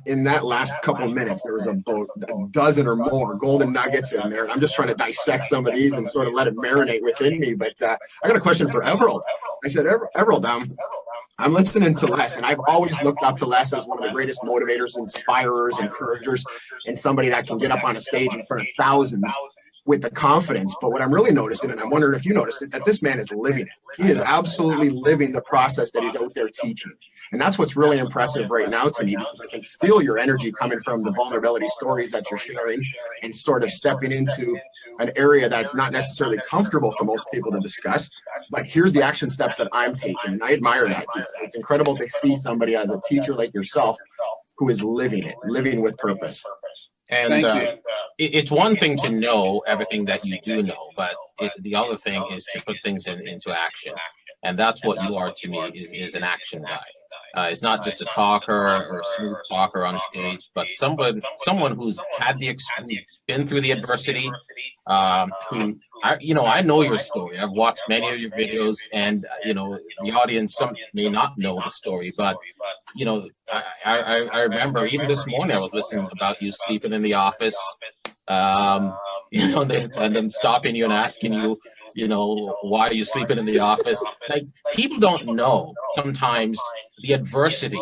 in that last couple of minutes, there was about a dozen or more golden nuggets in there. And I'm just trying to dissect some of these and sort of let it marinate within me. But I got a question for Everald. I said, Everald, I'm listening to Les, and I've always looked up to Les as one of the greatest motivators, inspirers, encouragers, and somebody that can get up on a stage in front of thousands with the confidence. But what I'm really noticing, and I'm wondering if you noticed it, that this man is living it. He is absolutely living the process that he's out there teaching. And that's what's really impressive right now to me, because I can feel your energy coming from the vulnerability stories that you're sharing and sort of stepping into an area that's not necessarily comfortable for most people to discuss. But here's the action steps that I'm taking. And I admire that. It's incredible to see somebody as a teacher like yourself who is living it, living with purpose. And it's one thing to know everything that you do know, but the other thing is to put things into action. And that's what you are to me, is an action guy. It's not just a talker or a smooth talker on stage, but someone who's had been through the adversity, who, I know your story. I've watched many of your videos, and, the audience, some may not know the story, but, I remember even this morning I was listening about you sleeping in the office, and then stopping you and asking you, why are you sleeping in the office? Like, people don't know sometimes the adversity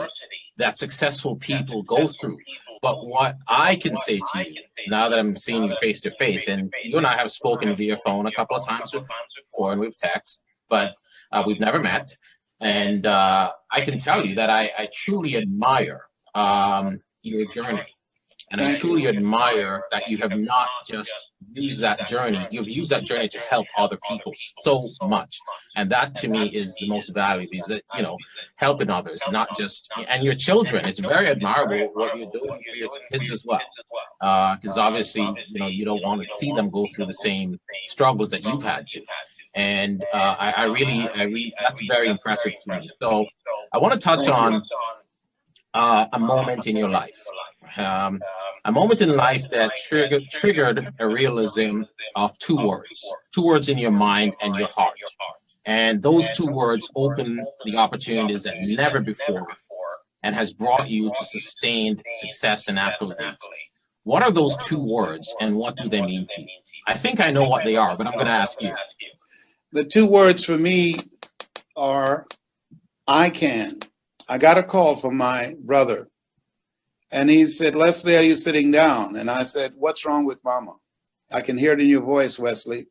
that successful people go through. But what I can say to you, now that I'm seeing you face to face, and you and I have spoken via phone a couple of times before, and we've texted, but we've never met. And I can tell you that I truly admire your journey. And I truly admire that you have not just used that journey. You've used that journey to help other people so much. And that to me is the most valuable, is that, helping others, not just, and your children. It's very admirable what you're doing for your kids as well. Because obviously, you don't want to see them go through the same struggles that you've had to. And I really, that's very impressive to me. So I want to touch on a moment in your life. A moment in life that triggered a realism of two words in your mind and your heart. And those two words open the opportunities that never before, and has brought you to sustained success and accolades. What are those two words, and what do they mean to you? I think I know what they are, but I'm going to ask you. The two words for me are, I can. I got a call from my brother. And he said, Leslie, are you sitting down? And I said, what's wrong with Mama? I can hear it in your voice, Wesley.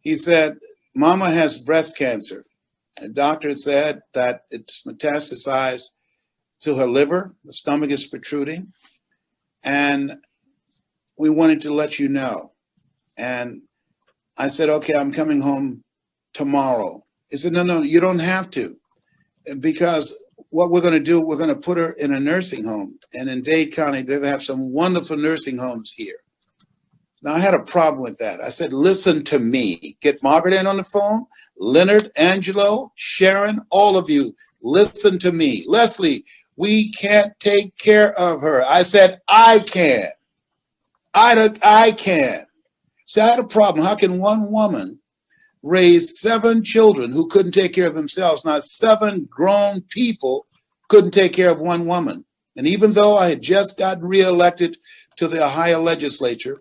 He said, Mama has breast cancer. The doctor said that it's metastasized to her liver. The stomach is protruding. And we wanted to let you know. And I said, okay, I'm coming home tomorrow. He said, no, you don't have to. Because what we're going to do, we're going to put her in a nursing home. And in Dade County, they have some wonderful nursing homes here. Now, I had a problem with that. I said, listen to me. Get Margaret in on the phone, Leonard, Angelo, Sharon, all of you, listen to me. Leslie, we can't take care of her. I said, I can. I can. So I had a problem. How can one woman raised 7 children who couldn't take care of themselves? Now, 7 grown people couldn't take care of one woman. And even though I had just gotten reelected to the Ohio legislature,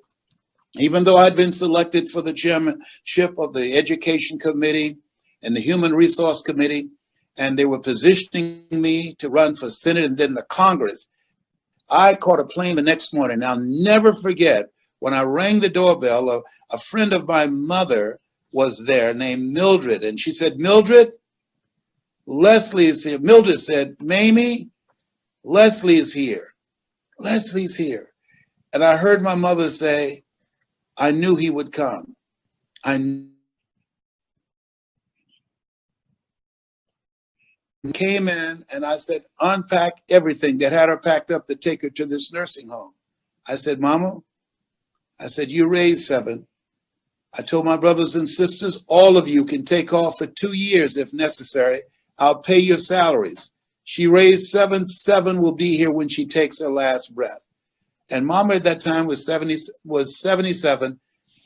even though I'd been selected for the chairmanship of the Education Committee and the Human Resource Committee, and they were positioning me to run for Senate and then the Congress, I caught a plane the next morning. I'll never forget when I rang the doorbell, a friend of my mother was there named Mildred. And she said, Mildred, Leslie is here. Mildred said, Mamie, Leslie is here. Leslie's here. And I heard my mother say, I knew he would come. I came in and I said, unpack everything. That had her packed up to take her to this nursing home. I said, Mama, I said, you raised 7. I told my brothers and sisters, all of you can take off for 2 years if necessary. I'll pay your salaries. She raised 7. 7 will be here when she takes her last breath. And Mama at that time was 77,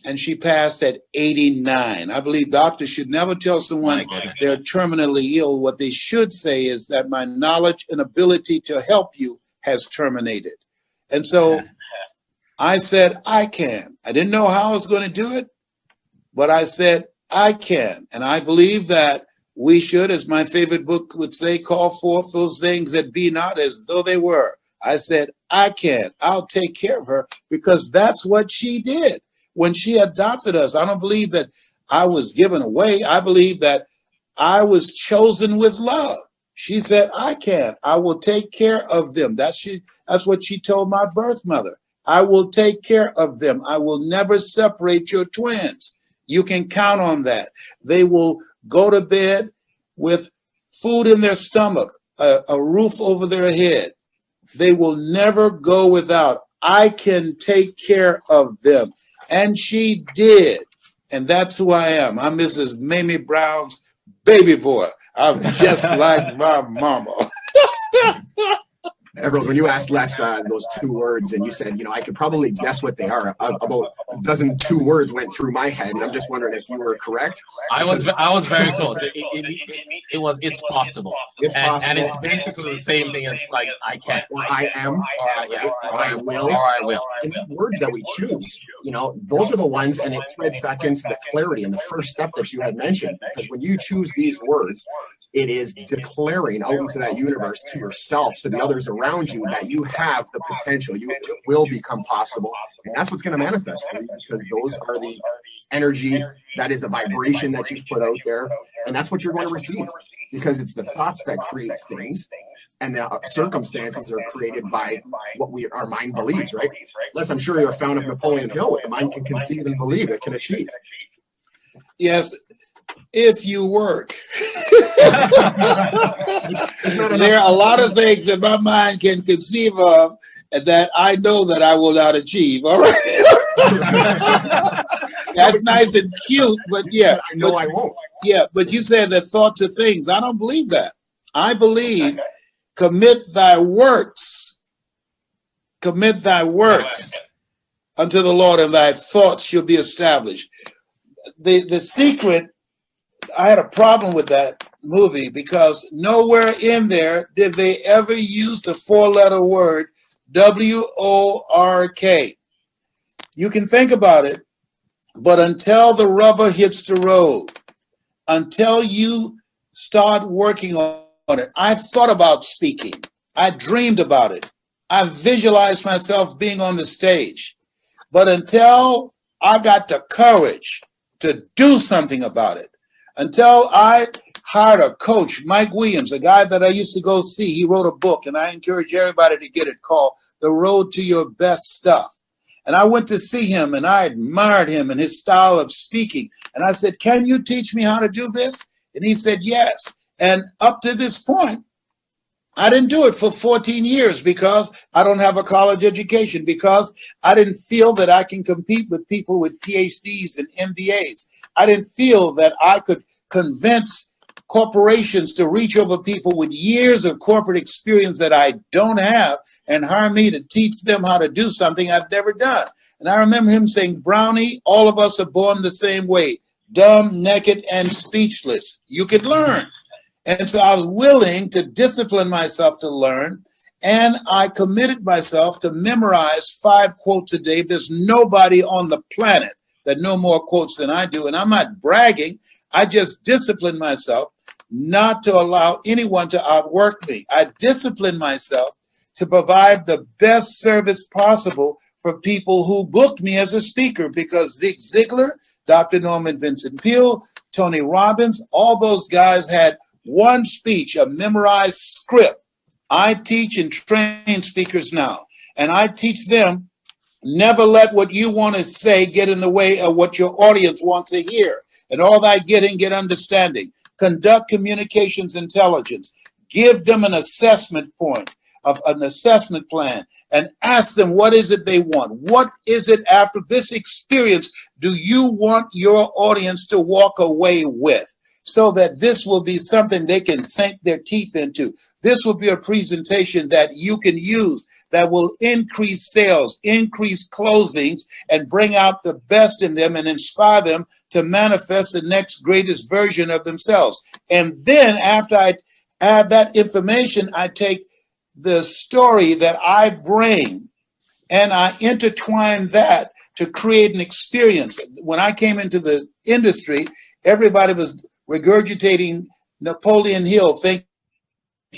and she passed at 89. I believe doctors should never tell someone they're terminally ill. What they should say is that my knowledge and ability to help you has terminated. And so I said, I can. I didn't know how I was going to do it, but I said, I can. And I believe that we should, as my favorite book would say, call forth those things that be not as though they were. I said, I can. I'll take care of her, because that's what she did when she adopted us. I don't believe that I was given away. I believe that I was chosen with love. She said, I can. I will take care of them. That's what she told my birth mother. I will take care of them. I will never separate your twins. You can count on that. They will go to bed with food in their stomach, a roof over their head. They will never go without. I can take care of them. And she did. And that's who I am. I'm Mrs. Mamie Brown's baby boy. I'm just like my mama. Everett, when you asked Les those two words and you said, I could probably guess what they are, about a dozen two words went through my head, and I'm just wondering if you were correct. I was very close. It's possible. It's possible. And it's basically the same thing as like I can. Or I am. Or I will. Or I will. And the words that we choose, those are the ones, and it threads back into the clarity and the first step that you had mentioned. Because when you choose these words, it is declaring out into that universe, to yourself, to the others around you, that you have the potential. It will become possible. And that's what's going to manifest for you, because those are the energy, that is the vibration that you've put out there. And that's what you're going to receive, because it's the thoughts that create things, and the circumstances are created by what our mind believes, right? Les, I'm sure you're a fan of Napoleon Hill. What the mind can conceive and believe, it can achieve. Yes. If you work. There are a lot of things that my mind can conceive of that I know that I will not achieve. All right. That's nice and cute, but yeah. I know I won't. Yeah, but you said that thoughts are things. I don't believe that. I believe commit thy works unto the Lord, and thy thoughts shall be established. The secret, I had a problem with that movie, because nowhere in there did they ever use the four-letter word WORK. You can think about it, but until the rubber hits the road, until you start working on it. I thought about speaking. I dreamed about it. I visualized myself being on the stage. But until I got the courage to do something about it, until I hired a coach, Mike Williams, a guy that I used to go see. He wrote a book, and I encourage everybody to get it, called The Road to Your Best Stuff. And I went to see him, and I admired him and his style of speaking. And I said, can you teach me how to do this? And he said, yes. And up to this point, I didn't do it for 14 years because I don't have a college education, because I didn't feel that I can compete with people with PhDs and MBAs. I didn't feel that I could convince corporations to reach over people with years of corporate experience that I don't have and hire me to teach them how to do something I've never done. And I remember him saying, Brownie, all of us are born the same way, dumb, naked, and speechless. You could learn. And so I was willing to discipline myself to learn, and I committed myself to memorize 5 quotes a day. There's nobody on the planet that know more quotes than I do, and I'm not bragging. I just disciplined myself not to allow anyone to outwork me. I disciplined myself to provide the best service possible for people who booked me as a speaker, because Zig Ziglar, Dr. Norman Vincent Peale, Tony Robbins, all those guys had one speech, a memorized script. I teach and train speakers now, and I teach them, never let what you want to say get in the way of what your audience wants to hear. And all that get understanding. Conduct communications intelligence. Give them an assessment point, of an assessment plan, and ask them, what is it they want? What is it after this experience do you want your audience to walk away with? So that this will be something they can sink their teeth into. This will be a presentation that you can use that will increase sales, increase closings, and bring out the best in them and inspire them to manifest the next greatest version of themselves. And then after I add that information, I take the story that I bring, and I intertwine that to create an experience. When I came into the industry, everybody was regurgitating Napoleon Hill, Think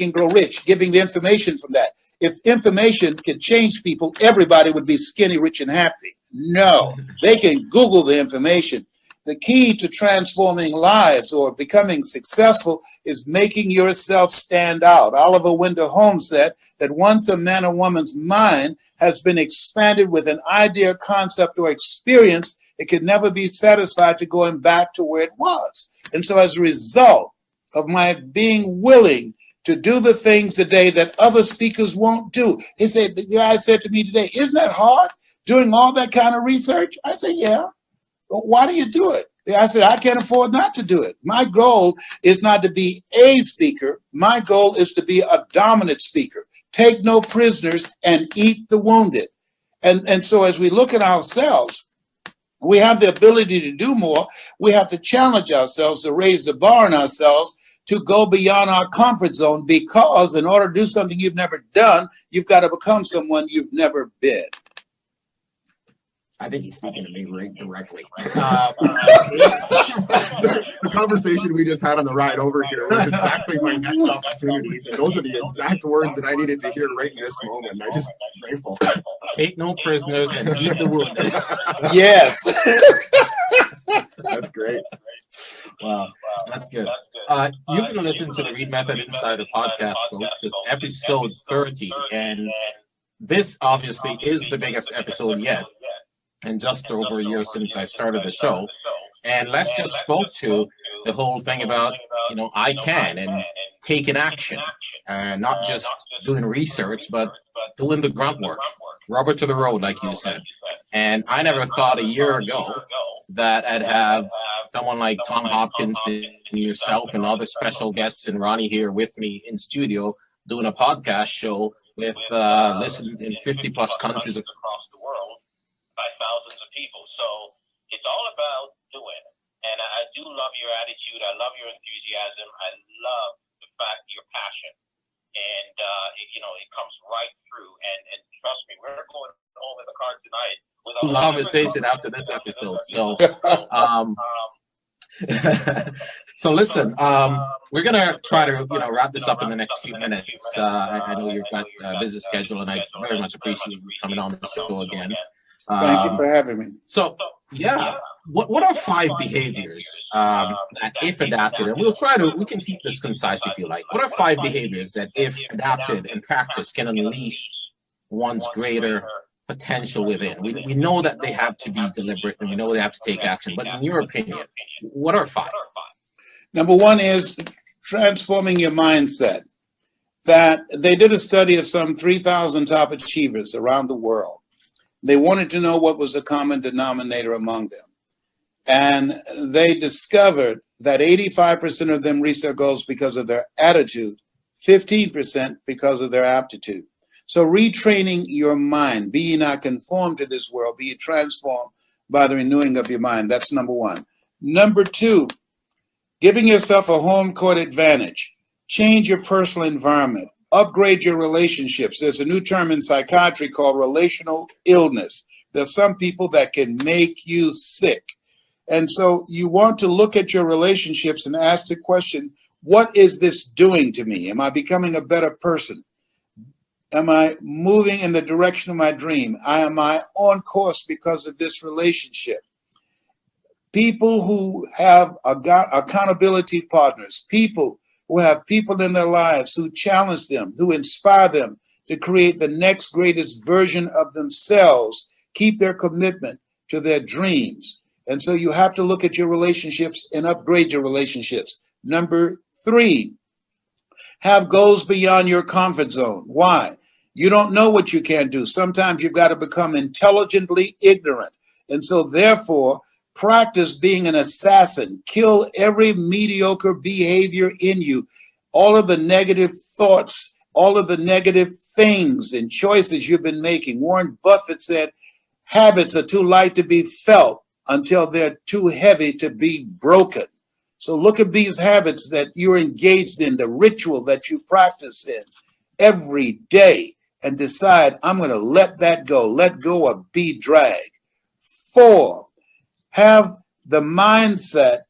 and Grow Rich, giving the information from that. If information could change people, everybody would be skinny, rich, and happy. No, they can Google the information. The key to transforming lives or becoming successful is making yourself stand out. Oliver Wendell Holmes said that once a man or woman's mind has been expanded with an idea, concept, or experience, it can never be satisfied to going back to where it was. And so as a result of my being willing to do the things today that other speakers won't do, the guy said to me today, isn't that hard, doing all that kind of research? I said, yeah. Why do you do it? I said, I can't afford not to do it. My goal is not to be a speaker. My goal is to be a dominant speaker. Take no prisoners and eat the wounded. And so as we look at ourselves, we have the ability to do more. We have to challenge ourselves, to raise the bar on ourselves, to go beyond our comfort zone, because in order to do something you've never done, you've got to become someone you've never been. I think he's speaking to me right directly. The conversation we just had on the ride over here was exactly my next opportunities. And those are the exact words that I needed to hear right in this moment. I'm just grateful. Take no prisoners and eat the wounded. Yes. That's great. Wow, that's good. You can listen to the Reid Method Insider podcast, folks. It's episode 30. And this obviously is the biggest episode yet. And just over a year since I started the show. And Les just spoke to the whole thing about, I can and taking action, not just doing research, but doing the grunt work, rubber to the road, like you said. And I never thought a year ago that I'd have someone like Tom Hopkins and yourself and other special guests and Ronnie here with me in studio doing a podcast show with listened in 50 plus countries across the world by thousands of people. So it's all about doing. And I do love your attitude. I love your enthusiasm. I love the fact your passion. And, it comes right through. And trust me, we're going home in the car tonight with a conversation after this episode. So, so listen, we're going to try to, wrap this up in the next few minutes. I know you've got a busy schedule, and I very much appreciate you coming on the show again. Thank you for having me. So, yeah, what are 5 behaviors that, if adapted, and we can keep this concise if you like. What are 5 behaviors that, if adapted and practiced, can unleash one's greater potential within? We know that they have to be deliberate, and we know they have to take action. But in your opinion, what are 5? Number 1 is transforming your mindset. That they did a study of some 3,000 top achievers around the world. They wanted to know what was the common denominator among them. And they discovered that 85% of them reached their goals because of their attitude, 15% because of their aptitude. So retraining your mind, be ye not conformed to this world, be ye transformed by the renewing of your mind. That's number 1. Number 2, giving yourself a home court advantage. Change your personal environment. Upgrade your relationships. There's a new term in psychiatry called relational illness. There's some people that can make you sick. And so you want to look at your relationships and ask the question, what is this doing to me? Am I becoming a better person? Am I moving in the direction of my dream? Am I on course because of this relationship? People who have accountability partners, people who have people in their lives who challenge them, who inspire them to create the next greatest version of themselves, keep their commitment to their dreams. And so you have to look at your relationships and upgrade your relationships. Number 3, have goals beyond your comfort zone. Why? You don't know what you can do. Sometimes you've got to become intelligently ignorant. And so therefore, practice being an assassin. Kill every mediocre behavior in you. All of the negative thoughts, all of the negative things and choices you've been making. Warren Buffett said, habits are too light to be felt until they're too heavy to be broken. So look at these habits that you're engaged in, the ritual that you practice in, every day and decide I'm going to let that go, let go of be drag. 4, have the mindset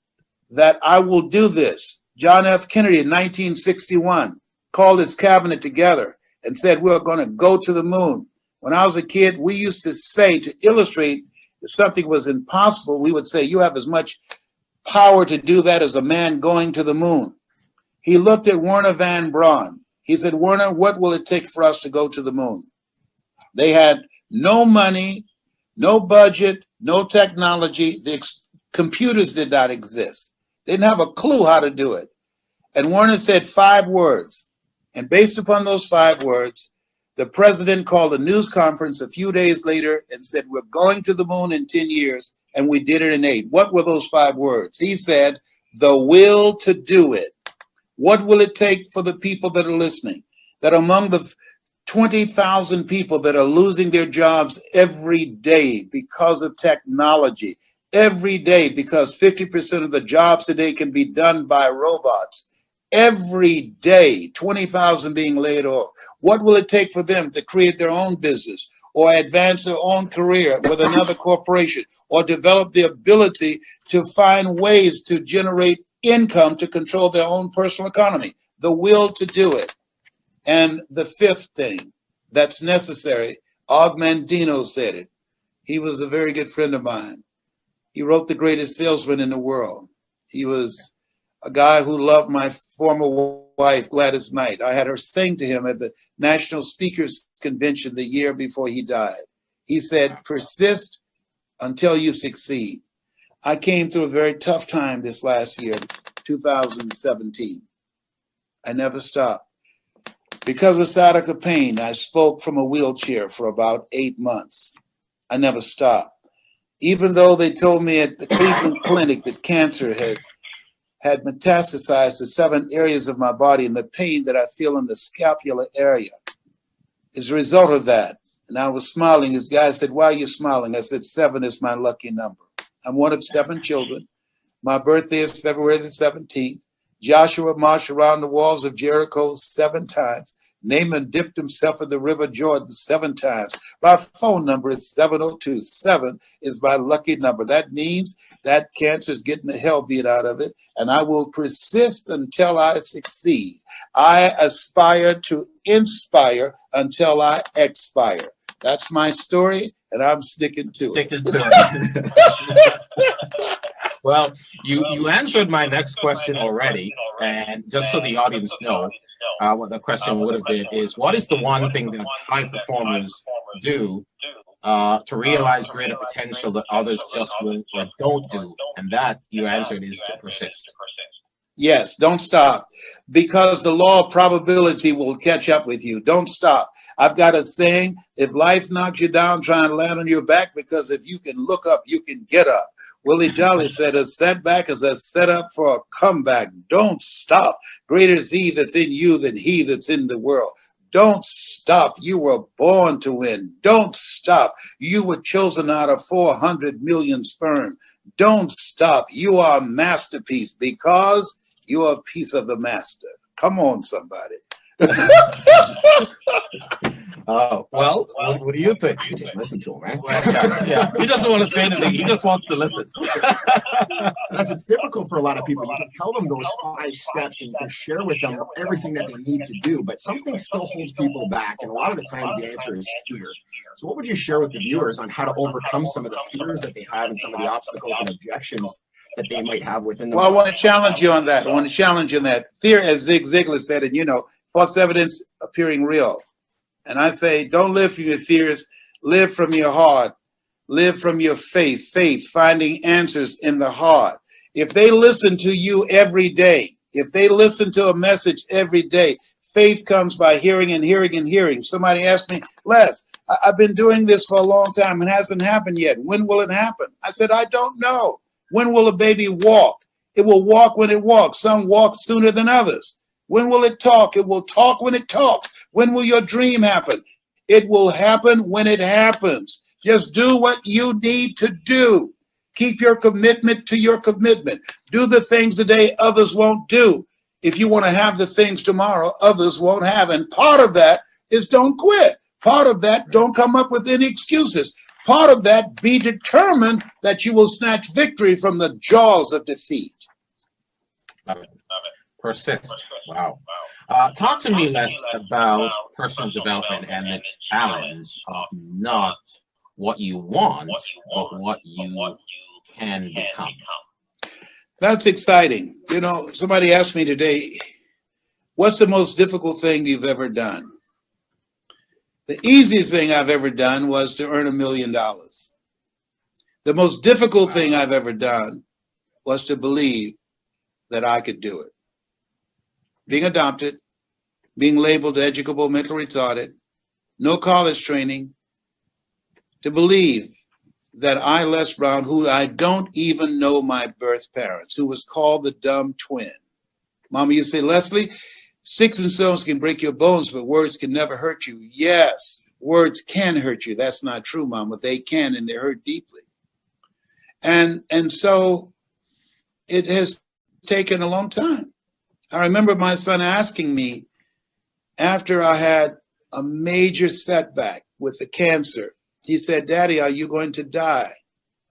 that I will do this. John F. Kennedy in 1961 called his cabinet together and said, we're going to go to the moon. When I was a kid, we used to say, to illustrate if something was impossible, we would say, you have as much power to do that as a man going to the moon. He looked at Werner von Braun. He said, Werner, what will it take for us to go to the moon? They had no money, no budget, no technology. The computers did not exist. They didn't have a clue how to do it. And Werner said 5 words. And based upon those 5 words, the president called a news conference a few days later and said, we're going to the moon in 10 years. And we did it in 8. What were those 5 words? He said, the will to do it. What will it take for the people that are listening? That among the 20,000 people that are losing their jobs every day because of technology, every day because 50% of the jobs today can be done by robots, every day, 20,000 being laid off. What will it take for them to create their own business or advance their own career with another corporation or develop the ability to find ways to generate income to control their own personal economy? The will to do it. And the 5th thing that's necessary, Og Mandino said it. He was a very good friend of mine. He wrote The Greatest Salesman in the World. He was a guy who loved my former wife, Gladys Knight. I had her sing to him at the National Speakers Convention the year before he died. He said, persist until you succeed. I came through a very tough time this last year, 2017. I never stopped. Because of sciatica pain, I spoke from a wheelchair for about 8 months. I never stopped. Even though they told me at the Cleveland Clinic that cancer had metastasized to 7 areas of my body, and the pain that I feel in the scapular area is a result of that. And I was smiling. This guy said, why are you smiling? I said, 7 is my lucky number. I'm one of 7 children. My birthday is February the 17th. Joshua marched around the walls of Jericho 7 times. Naaman dipped himself in the river Jordan 7 times. My phone number is 702. 7 is my lucky number. That means that cancer is getting the hell beat out of it, and I will persist until I succeed. I aspire to inspire until I expire. That's my story, and I'm sticking to it. Well, you answered my next question already, and just so the audience know, what the question would have been is, what is the one thing that high performers do to realize greater potential that others just won't or don't do? And that, you answered, is to persist. Yes, don't stop, because the law of probability will catch up with you. Don't stop. I've got a saying, if life knocks you down, try and land on your back, because if you can look up, you can get up. Willie Jolly said, a setback is a setup for a comeback. Don't stop. Greater is he that's in you than he that's in the world. Don't stop. You were born to win. Don't stop. You were chosen out of 400 million sperm. Don't stop. You are a masterpiece because you are a piece of the master. Come on, somebody. Well, what do you think? You just listen to him, right? Yeah, he doesn't want to say anything. He just wants to listen. Because it's difficult for a lot of people. You can tell them those 5 steps and you can share with them everything that they need to do, but something still holds people back. And a lot of the times the answer is fear. So what would you share with the viewers on how to overcome some of the fears that they have and some of the obstacles and objections that they might have within themselves? Well, I want to challenge you on that. Fear, as Zig Ziglar said, and false evidence appearing real. And I say, don't live from your fears, live from your heart, live from your faith, finding answers in the heart. If they listen to you every day, if they listen to a message every day, faith comes by hearing and hearing and hearing. Somebody asked me, Les, I've been doing this for a long time. It hasn't happened yet. When will it happen? I said, I don't know. When will a baby walk? It will walk when it walks. Some walk sooner than others. When will it talk? It will talk when it talks. When will your dream happen? It will happen when it happens. Just do what you need to do. Keep your commitment to your commitment. Do the things today others won't do. if you want to have the things tomorrow others won't have. And part of that is don't quit. Part of that, don't come up with any excuses. Part of that, be determined that you will snatch victory from the jaws of defeat. Love it. Persist. Wow. Talk to me, Les, about personal development and the challenge of not what you want, but what you can become. That's exciting. You know, somebody asked me today, what's the most difficult thing you've ever done? The easiest thing I've ever done was to earn $1 million. The most difficult thing I've ever done was to believe that I could do it. Being adopted, being labeled educable mental retarded, no college training, to believe that I, Les Brown, who I don't even know my birth parents, who was called the dumb twin. Mama, you say, Leslie, sticks and stones can break your bones, but words can never hurt you. Yes, words can hurt you. That's not true, Mama. They can, and they hurt deeply. And so it has taken a long time. I remember my son asking me after I had a major setback with the cancer. He said, Daddy, are you going to die?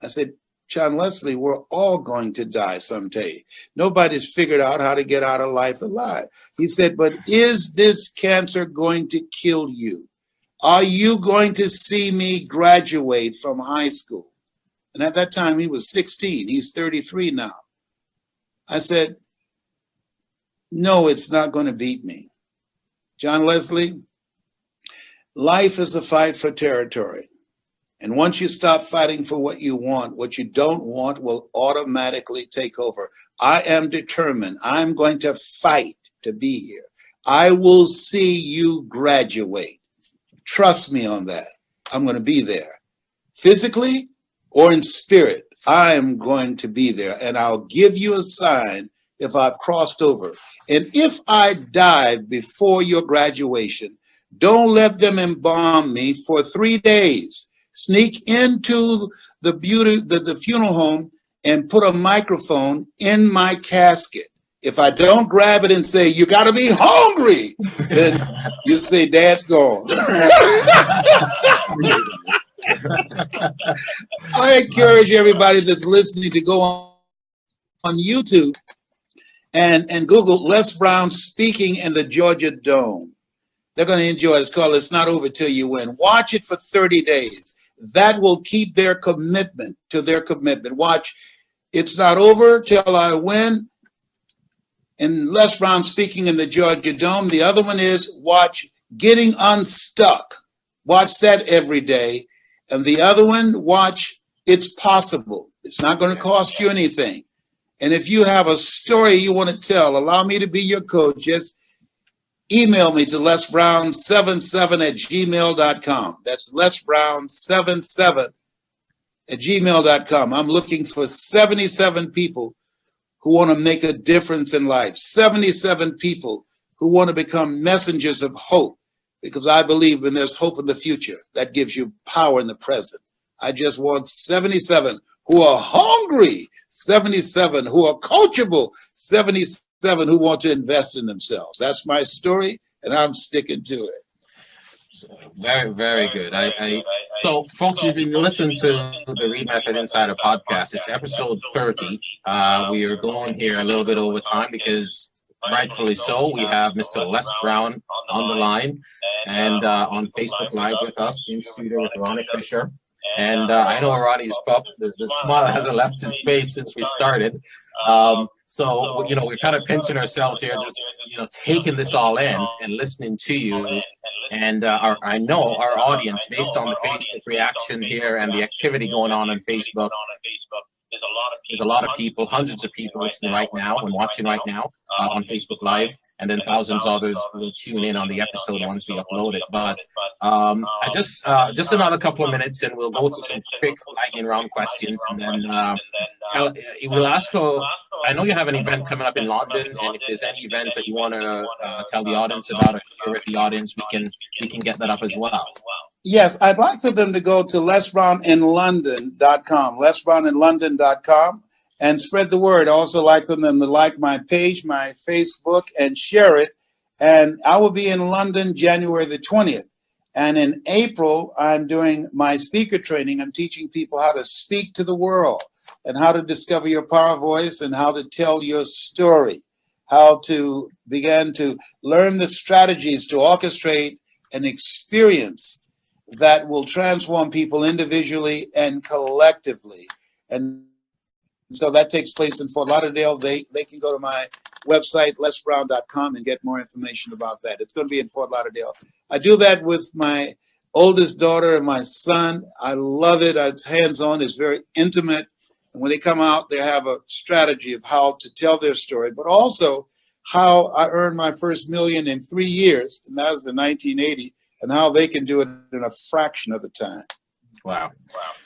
I said, John Leslie, we're all going to die someday. Nobody's figured out how to get out of life alive. He said, but is this cancer going to kill you? Are you going to see me graduate from high school? And at that time, he was 16. He's 33 now. I said, no, it's not going to beat me. John Leslie, life is a fight for territory. And once you stop fighting for what you want, what you don't want will automatically take over. I am determined. I'm going to fight to be here. I will see you graduate. Trust me on that. I'm going to be there. Physically or in spirit, I am going to be there. And I'll give you a sign if I've crossed over. And if I die before your graduation, don't let them embalm me for 3 days. Sneak into the funeral home and put a microphone in my casket. If I don't grab it and say, you got to be hungry, then you say, Dad's gone. I encourage everybody that's listening to go on YouTube and Google Les Brown speaking in the Georgia Dome. They're going to enjoy it. It's called It's Not Over Till You Win. Watch it for 30 days. That will keep their commitment to their commitment. Watch It's Not Over Till I Win and Les Brown speaking in the Georgia Dome. The other one is watch Getting Unstuck. Watch that every day. And the other one, watch It's Possible. It's not going to cost you anything. And if you have a story you want to tell, allow me to be your coach. Just email me to lesbrown77@gmail.com. That's lesbrown77@gmail.com. I'm looking for 77 people who want to make a difference in life. 77 people who want to become messengers of hope, because I believe when there's hope in the future, that gives you power in the present. I just want 77 who are hungry, 77 who are coachable, 77 who want to invest in themselves. That's my story, and I'm sticking to it. Very, very good. So, folks, you've been listening to the Reid Method Insider podcast. It's episode 30. We are going here a little bit over time because, rightfully so, we have Mr. Les Brown on the line and on Facebook Live with us in studio with Ronnie Fisher. And I know Ronnie's the smile hasn't left his face since we started. So, we're kind of pinching ourselves here, just, taking this all in and listening to you. And I know our audience, based on the Facebook reaction here and the activity going on Facebook, there's a lot of people, hundreds of people listening right now and watching right now on Facebook Live. And then thousands others will tune in on the episode once we upload it. But I just another couple of minutes, and we'll go through some quick lightning round questions, and then we'll ask her. I know you have an event coming up in London, and if there's any events that you want to tell the audience about or share with the audience, we can get that up as well. Yes, I'd like for them to go to lesbrowninlondon.com, lesbrowninlondon.com. and spread the word. I also like them to like my page, my Facebook, and share it. And I will be in London January the 20th. And in April, I'm doing my speaker training. I'm teaching people how to speak to the world and how to discover your power voice and how to tell your story, how to begin to learn the strategies to orchestrate an experience that will transform people individually and collectively. And so that takes place in Fort Lauderdale. They can go to my website, lesbrown.com, and get more information about that. It's going to be in Fort Lauderdale. I do that with my oldest daughter and my son. I love it. It's hands-on. It's very intimate. And when they come out, they have a strategy of how to tell their story, but also how I earned my first million in 3 years, and that was in 1980, and how they can do it in a fraction of the time. Wow.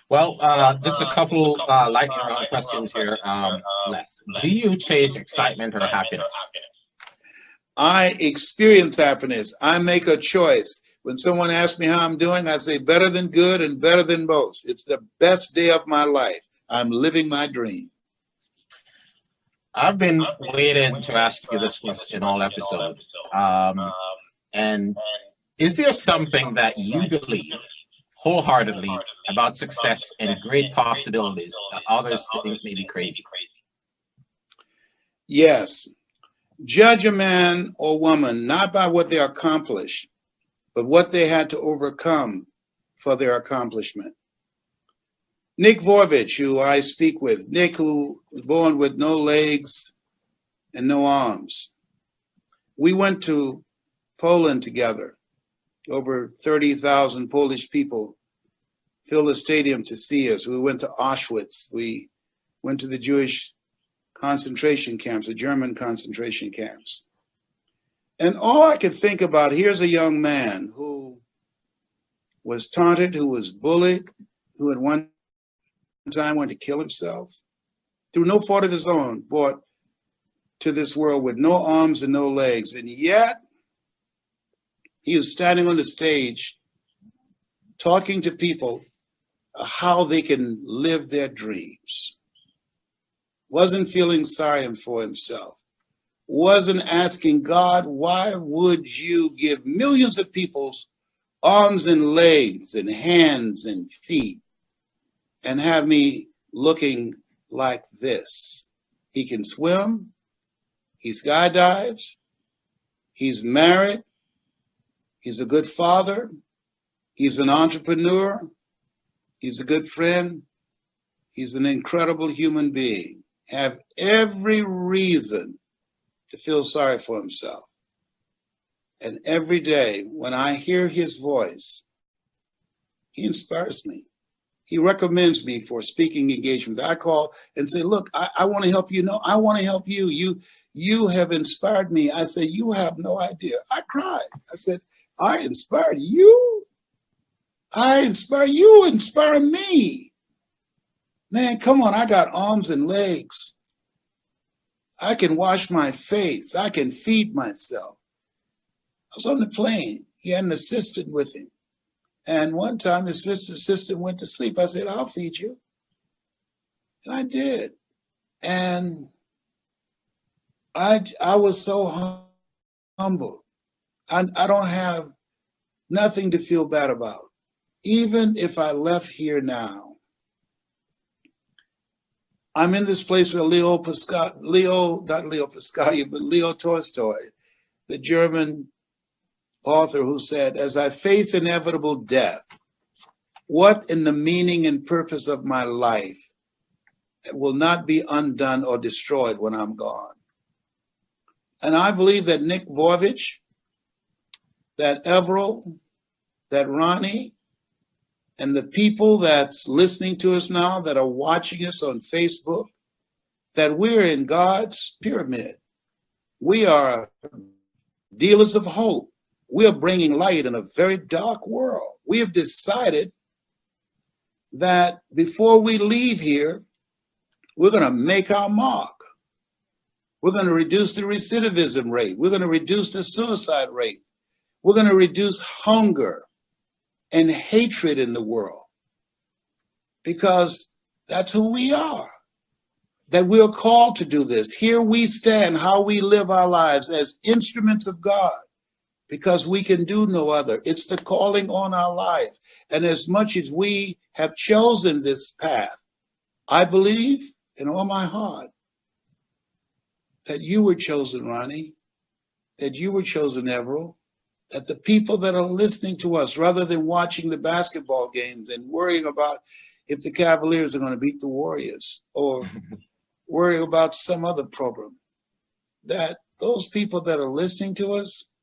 Well, just a couple lightning round questions here. Les, do you chase excitement or happiness? I experience happiness. I make a choice. When someone asks me how I'm doing, I say better than good and better than most. It's the best day of my life. I'm living my dream. I've been waiting to ask you this question all episode. And is there something that you believe wholeheartedly about success and great possibilities that others think may be crazy? Yes. Judge a man or woman not by what they accomplish, but what they had to overcome for their accomplishment. Nick Horvitz, who I speak with, Nick, who was born with no legs and no arms. We went to Poland together. Over 30,000 Polish people filled the stadium to see us. We went to Auschwitz. We went to the Jewish concentration camps, the German concentration camps. And all I could think about, here's a young man who was taunted, who was bullied, who at one time wanted to kill himself, through no fault of his own, brought to this world with no arms and no legs. And yet, he was standing on the stage talking to people how they can live their dreams. Wasn't feeling sorry for himself. Wasn't asking God, why would you give millions of people's arms and legs and hands and feet and have me looking like this? He can swim. He skydives. He's married. He's a good father. He's an entrepreneur. He's a good friend. He's an incredible human being. Have every reason to feel sorry for himself. And every day when I hear his voice, he inspires me. He recommends me for speaking engagements. I call and say, look, I want to help you. No, I want to help you. You have inspired me. I said, you have no idea. I cried. I said, I inspired you? I inspire you, inspire me. Man, come on, I got arms and legs. I can wash my face. I can feed myself. I was on the plane. He had an assistant with him. And one time his assistant went to sleep. I said, I'll feed you. And I did. And I was so humble. I don't have nothing to feel bad about. Even if I left here now, I'm in this place where Leo Tolstoy, the German author, who said, as I face inevitable death, what in the meaning and purpose of my life will not be undone or destroyed when I'm gone? And I believe that Nick Horvitz, that Everett, that Ronnie, and the people that's listening to us now, that are watching us on Facebook, that we're in God's pyramid. We are dealers of hope. We are bringing light in a very dark world. We have decided that before we leave here, we're going to make our mark. We're going to reduce the recidivism rate. We're going to reduce the suicide rate. We're going to reduce hunger and hatred in the world, because that's who we are. that we're called to do this. Here we stand, how we live our lives as instruments of God, because we can do no other. It's the calling on our life. And as much as we have chosen this path, I believe in all my heart that you were chosen, Ronnie, that you were chosen, Everett, that the people that are listening to us, rather than watching the basketball games and worrying about if the Cavaliers are going to beat the Warriors or worrying about some other program, that those people that are listening to us,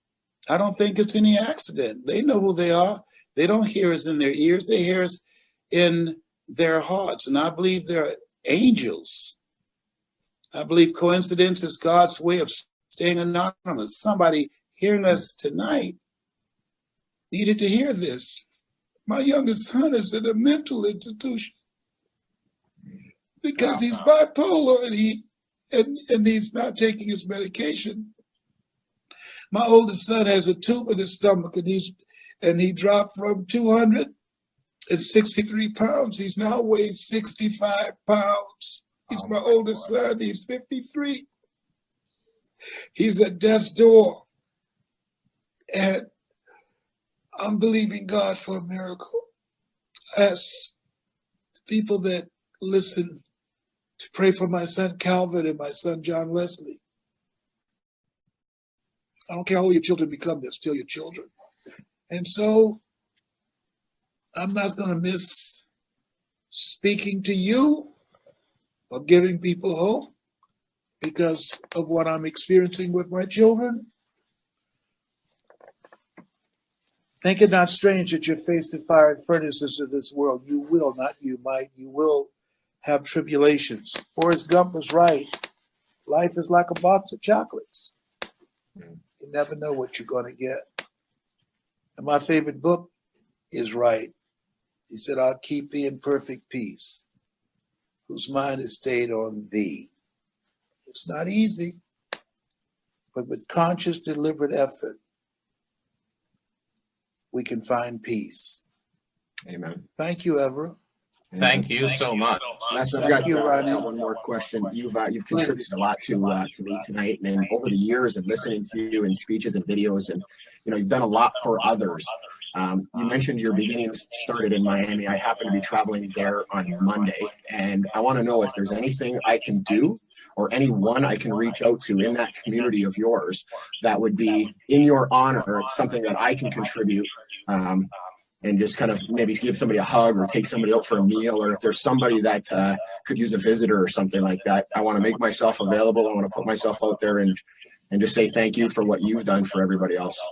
I don't think it's any accident. They know who they are. They don't hear us in their ears. They hear us in their hearts. And I believe they're angels. I believe coincidence is God's way of staying anonymous. Somebody hearing us tonight needed to hear this. My youngest son is in a mental institution because he's bipolar and he's not taking his medication. My oldest son has a tube in his stomach, and he dropped from 263 pounds. He's now weighs 65 pounds. He's my oldest son. He's 53. He's at death's door. And I'm believing God for a miracle. I ask people that listen to pray for my son Calvin and my son John Leslie. I don't care how your children become, they're still your children. And so I'm not going to miss speaking to you or giving people hope because of what I'm experiencing with my children. Think it not strange that you're faced with fiery furnaces of this world. You will, not you might, you will have tribulations. Forrest Gump was right. Life is like a box of chocolates. You never know what you're going to get. And my favorite book is right. He said, I'll keep thee in perfect peace, whose mind is stayed on thee. It's not easy, but with conscious, deliberate effort, we can find peace. Amen. Thank you, Everett. Thank you so much. Listen, I've got one more question. You've contributed a lot to me tonight, and over the years, and listening to you in speeches and videos, and you've done a lot for others. You mentioned your beginnings started in Miami. I happen to be traveling there on Monday, and I want to know if there's anything I can do or anyone I can reach out to in that community of yours that would be in your honor. It's something that I can contribute. And just kind of maybe give somebody a hug or take somebody out for a meal, or if there's somebody that could use a visitor or something like that. I want to make myself available. I want to put myself out there and just say thank you for what you've done for everybody else.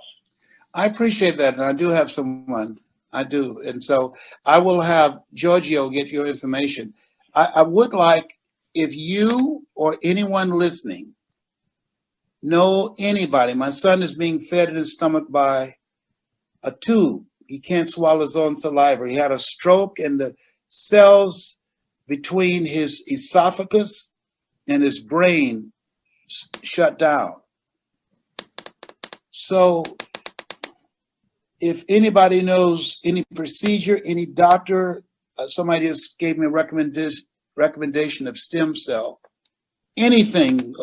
I appreciate that. And I do have someone. I do. And so I will have Giorgio get your information. I would like, if you or anyone listening know anybody, my son is being fed in his stomach by a tube. He can't swallow his own saliva. He had a stroke, and the cells between his esophagus and his brain shut down. So if anybody knows any procedure, any doctor, somebody just gave me a recommendation of stem cell, anything,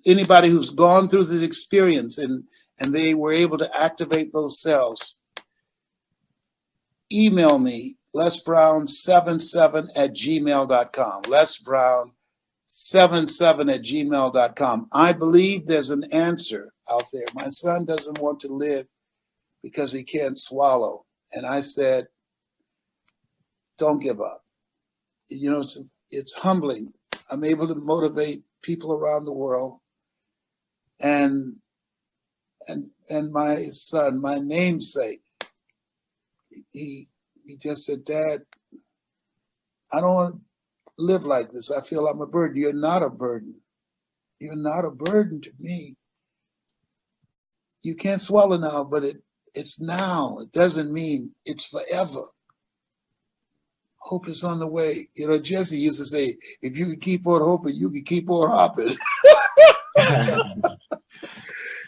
anybody who's gone through this experience and they were able to activate those cells, email me, lesbrown77@gmail.com. lesbrown77@gmail.com. I believe there's an answer out there. My son doesn't want to live because he can't swallow. And I said, don't give up. It's humbling. I'm able to motivate people around the world. And my son, my namesake, he just said, Dad, I don't want to live like this. I feel I'm a burden. You're not a burden. You're not a burden to me. You can't swallow now, but it's now. It doesn't mean it's forever. Hope is on the way. Jesse used to say, if you can keep on hoping, you can keep on hopping.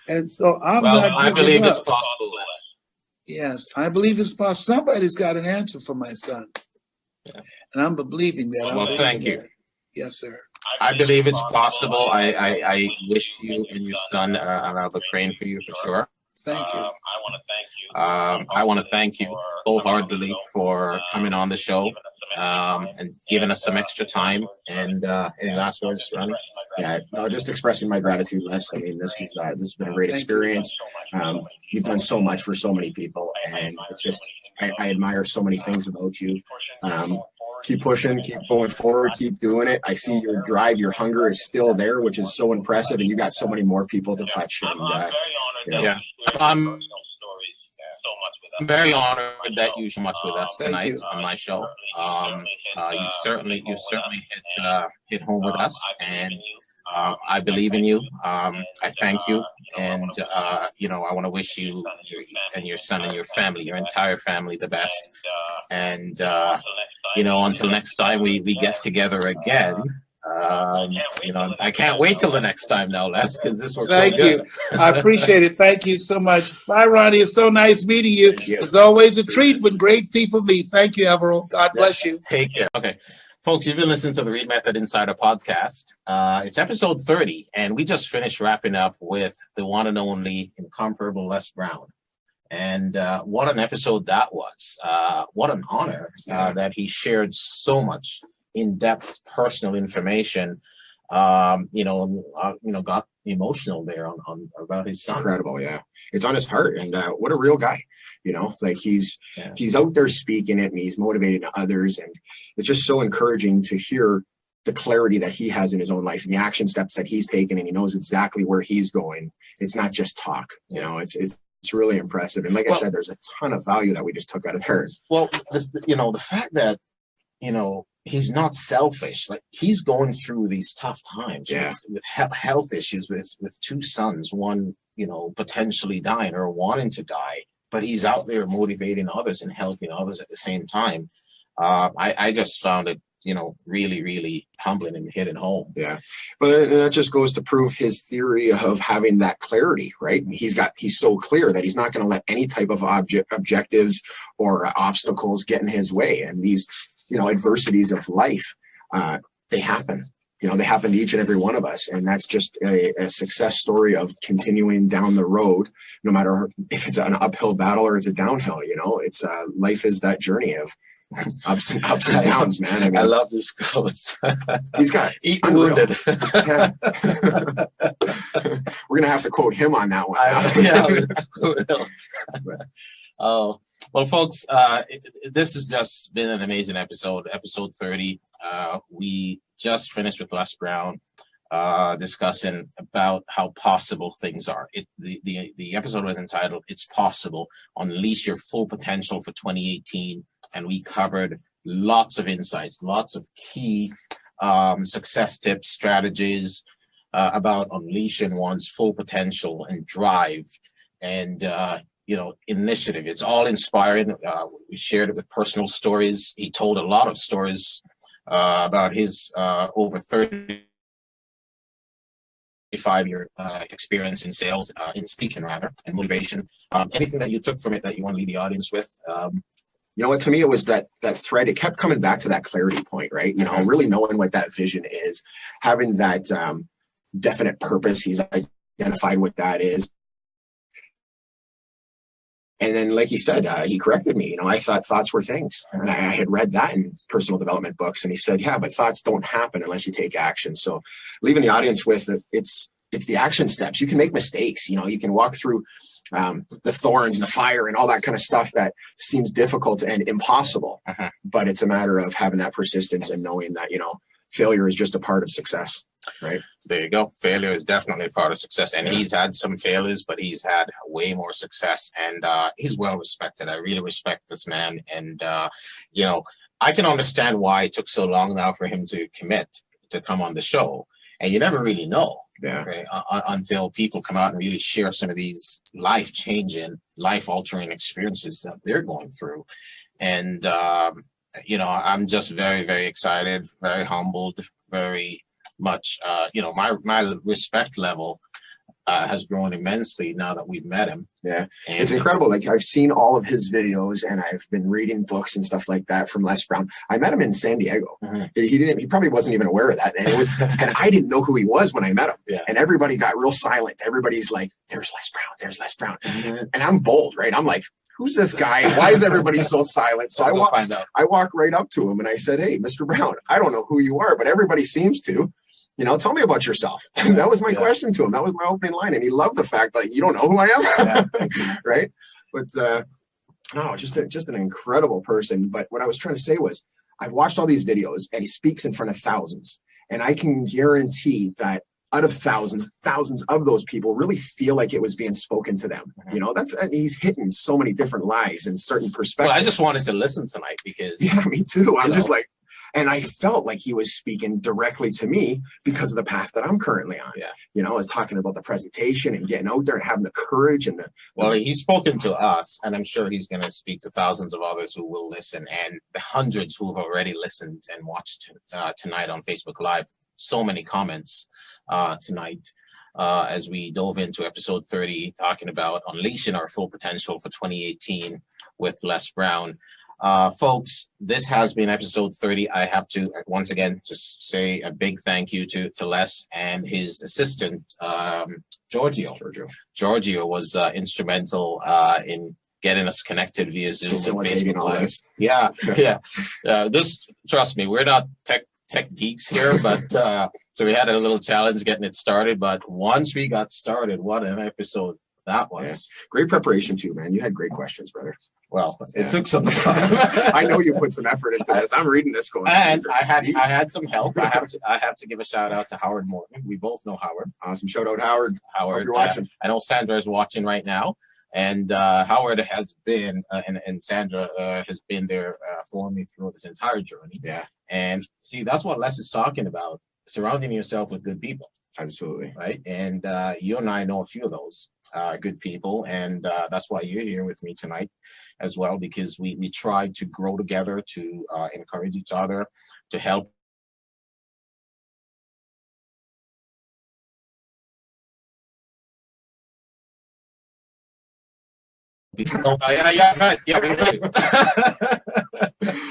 And so I believe it's possible, Les. Yes, I believe it's possible. Somebody's got an answer for my son. Yeah. And I'm believing that. Well, thank you. Yes, sir. I believe it's possible. I wish you and your son, and I'll be praying for you for sure. Thank you. I want to thank you wholeheartedly for coming on the show and giving us some extra time. And any last words, Ronnie? Yeah, no, just expressing my gratitude, Les. I mean, this has been a great experience. You've done so much for so many people, and it's just I admire so many things about you. Keep pushing, keep going forward, keep doing it. I see your drive, your hunger is still there, which is so impressive, and you got so many more people to touch. And yeah, I'm very honored that you so much with us tonight on my show. You certainly hit home with us, and I believe in you. I thank you, and I want to wish you and your son and your family, your entire family, the best. And until next time we get together again. I can't wait till the next time now, Les, because this was so good. Thank you. I appreciate it. Thank you so much. Bye, Ronnie. It's so nice meeting you. It's always a treat when great people meet. Thank you, Everald. God bless you. Take care. Okay. Folks, you've been listening to the Reid Method Insider podcast. It's episode 30, and we just finished wrapping up with the one and only incomparable Les Brown. And what an episode that was. What an honor that he shared so much in-depth personal information. Got emotional there on about his son. Incredible, yeah. It's on his heart, and what a real guy. Like he's out there speaking it, and he's motivating others, and it's just so encouraging to hear the clarity that he has in his own life and the action steps that he's taken, and he knows exactly where he's going. It's not just talk, it's really impressive. And like I said, there's a ton of value that we just took out of there. Well, the fact that he's not selfish. Like, he's going through these tough times with health issues with two sons, one, potentially dying or wanting to die, but he's out there motivating others and helping others at the same time. I just found it, really, really humbling and hitting home. Yeah. But that just goes to prove his theory of having that clarity, right? He's so clear that he's not going to let any type of objectives or obstacles get in his way. And these, adversities of life, they happen. They happen to each and every one of us. And that's just a success story of continuing down the road, no matter if it's an uphill battle or it's a downhill. It's life is that journey of ups and downs, man. I mean, I love this quote. He's got eaten wounded. We're gonna have to quote him on that one. Oh, well, folks, this has just been an amazing episode 30. We just finished with Les Brown discussing about how possible things are. The episode was entitled "It's Possible: Unleash Your Full Potential for 2018," and we covered lots of insights, lots of key success tips, strategies about unleashing one's full potential and drive and initiative. It's all inspiring. We shared it with personal stories. He told a lot of stories about his over 35-year experience in sales, in speaking rather, and motivation. Anything that you took from it that you want to leave the audience with? To me, it was that thread. It kept coming back to that clarity point, right? Really knowing what that vision is, having that definite purpose. He's identified what that is. And then, like he said, he corrected me. I thought thoughts were things. And I had read that in personal development books. And he said, yeah, but thoughts don't happen unless you take action. So leaving the audience with it's the action steps. You can make mistakes. You can walk through the thorns and the fire and all that kind of stuff that seems difficult and impossible. But it's a matter of having that persistence and knowing that, failure is just a part of success, right? There you go. Failure is definitely a part of success. And he's had some failures, but he's had way more success. And he's well respected. I really respect this man. And, I can understand why it took so long now for him to commit to come on the show. And you never really know. Right? Until people come out and really share some of these life-changing, life-altering experiences that they're going through. And, I'm just very, very excited, very humbled, very much, my respect level has grown immensely now that we've met him. Yeah, And it's incredible. Like I've seen all of his videos and I've been reading books and stuff like that from Les Brown. I met him in San Diego. Mhm. He probably wasn't even aware of that. And and I didn't know who he was when I met him. Yeah. And everybody got real silent. Everybody's like, there's Les Brown, there's Les Brown. Mhm. And I'm bold, right? I'm like, who's this guy? Why is everybody so silent? So Let's go find out. I walk right up to him and I said, hey, Mr. Brown, I don't know who you are, but everybody seems to. Tell me about yourself. That was my question to him. That was my opening line. And he loved the fact that you don't know who I am. Right. But no, just an incredible person. But what I was trying to say was I've watched all these videos and he speaks in front of thousands. And I can guarantee that out of thousands of those people really feel like it was being spoken to them. He's hitting so many different lives and certain perspectives. Well, I just wanted to listen tonight because. Yeah, me too. I'm just like, and I felt like he was speaking directly to me because of the path that I'm currently on. Yeah. I was talking about the presentation and getting out there and having the courage and Well, he's spoken to us, and I'm sure he's going to speak to thousands of others who will listen, and the hundreds who have already listened and watched tonight on Facebook Live. So many comments tonight as we dove into episode 30, talking about unleashing our full potential for 2018 with Les Brown. Folks, this has been episode 30. I have to once again just say a big thank you to Les and his assistant, Giorgio. Giorgio was instrumental in getting us connected via Zoom. Facilitating all this. Yeah. Trust me, we're not tech geeks here, but so we had a little challenge getting it started. But once we got started, what an episode that was. Yeah. Great preparation too, man. You had great questions, brother. Well, it took some time. I know you put some effort into this. I'm reading this going. And I had some help. I have to give a shout out to Howard Morton. We both know Howard. Awesome. Shout out Howard. Howard, you're watching. I know Sandra is watching right now. And Howard has been, and Sandra has been there for me through this entire journey. Yeah. And see, that's what Les is talking about, surrounding yourself with good people. Absolutely. Right. And you and I know a few of those good people. And that's why you're here with me tonight as well, because we try to grow together, to encourage each other, to help. Yeah,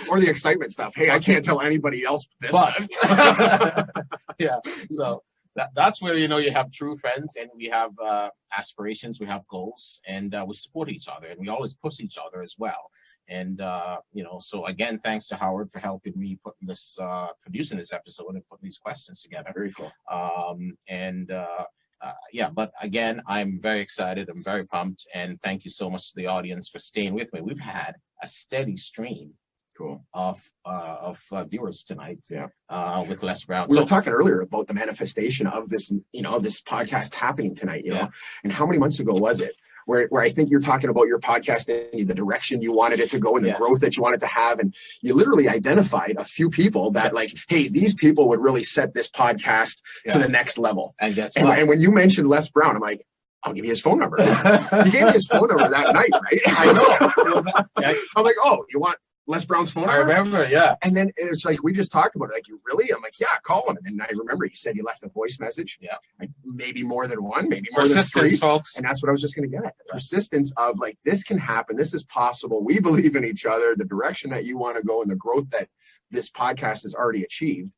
or the excitement stuff. Hey, I can't tell anybody else this. But, yeah, so that's where you have true friends, and we have aspirations, we have goals, and we support each other, and we always push each other as well. And so again, thanks to Howard for helping me putting this, producing this episode and putting these questions together. Very cool. But again, I'm very excited. I'm very pumped. And thank you so much to the audience for staying with me. We've had a steady stream of viewers tonight. Yeah. With Les Brown. We were talking earlier about the manifestation of this, this podcast happening tonight, and how many months ago was it? Where I think you're talking about your podcast and the direction you wanted it to go and the growth that you wanted to have. And you literally identified a few people that hey, these people would really set this podcast to the next level. And guess what? And when you mentioned Les Brown, I'm like, I'll give you his phone number. You gave me his phone number that night, right? I know. I'm like, oh, you want Les Brown's phone number? I remember, yeah. And then it's like, we just talked about it. Like, you really? I'm like, yeah, call him. And then I remember he said he left a voice message. Yeah. Like, maybe more than one, maybe more persistence, than three. folks. And that's what I was just going to get at. The persistence of this can happen. This is possible. We believe in each other, the direction that you want to go and the growth that this podcast has already achieved.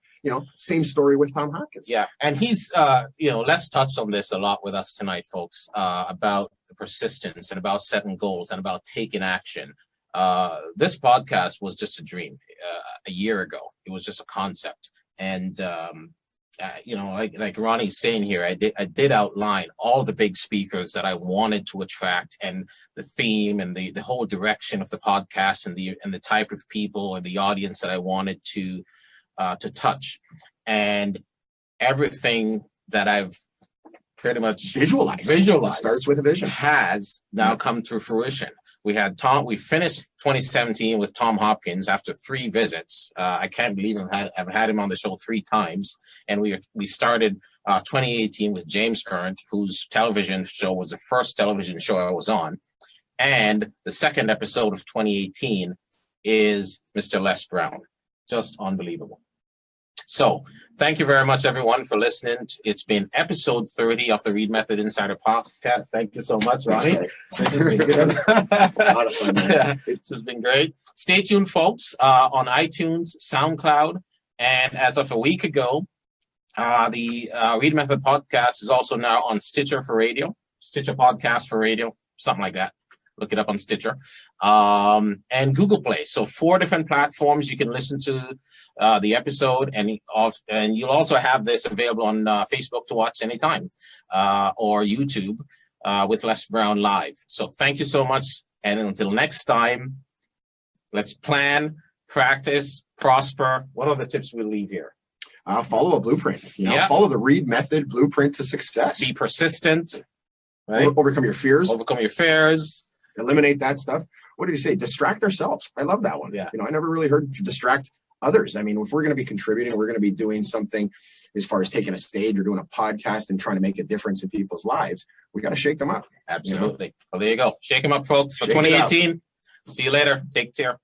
Same story with Tom Hopkins. Yeah. And he's, let's touch on this a lot with us tonight, folks, about the persistence and about setting goals and about taking action. This podcast was just a dream a year ago. It was just a concept. And, like Ronnie's saying here, I did outline all the big speakers that I wanted to attract, and the theme and the whole direction of the podcast and the type of people and the audience that I wanted to touch. And everything that I've pretty much visualized. It starts with a vision. Has now come to fruition. We finished 2017 with Tom Hopkins after 3 visits. I can't believe I've had him on the show 3 times. And we started 2018 with James Ernst, whose television show was the first television show I was on. And the second episode of 2018 is Mr. Les Brown. Just unbelievable. So thank you very much, everyone, for listening. It's been episode 30 of the Reid Method Insider Podcast. Thank you so much, Ronnie. This has been good. A lot of fun, man. This has been great. Stay tuned, folks, on iTunes, SoundCloud, and as of a week ago, the Reid Method Podcast is also now on Stitcher for radio, Stitcher Podcast for radio, something like that. Look it up on Stitcher, and Google Play. So 4 different platforms you can listen to the episode, and you'll also have this available on Facebook to watch anytime, or YouTube with Les Brown Live. So thank you so much, and until next time, let's plan, practice, prosper. What are the tips we leave here? Follow a blueprint. Follow the Reid Method blueprint to success. Be persistent. Right? Overcome your fears. Overcome your fears. Eliminate that stuff. What did he say? Distract ourselves. I love that one. Yeah. I never really heard distract others. I mean, if we're going to be contributing, we're going to be doing something as far as taking a stage or doing a podcast and trying to make a difference in people's lives, we got to shake them up. Absolutely. Well, there you go. Shake them up, folks, for Shake 2018. See you later. Take care.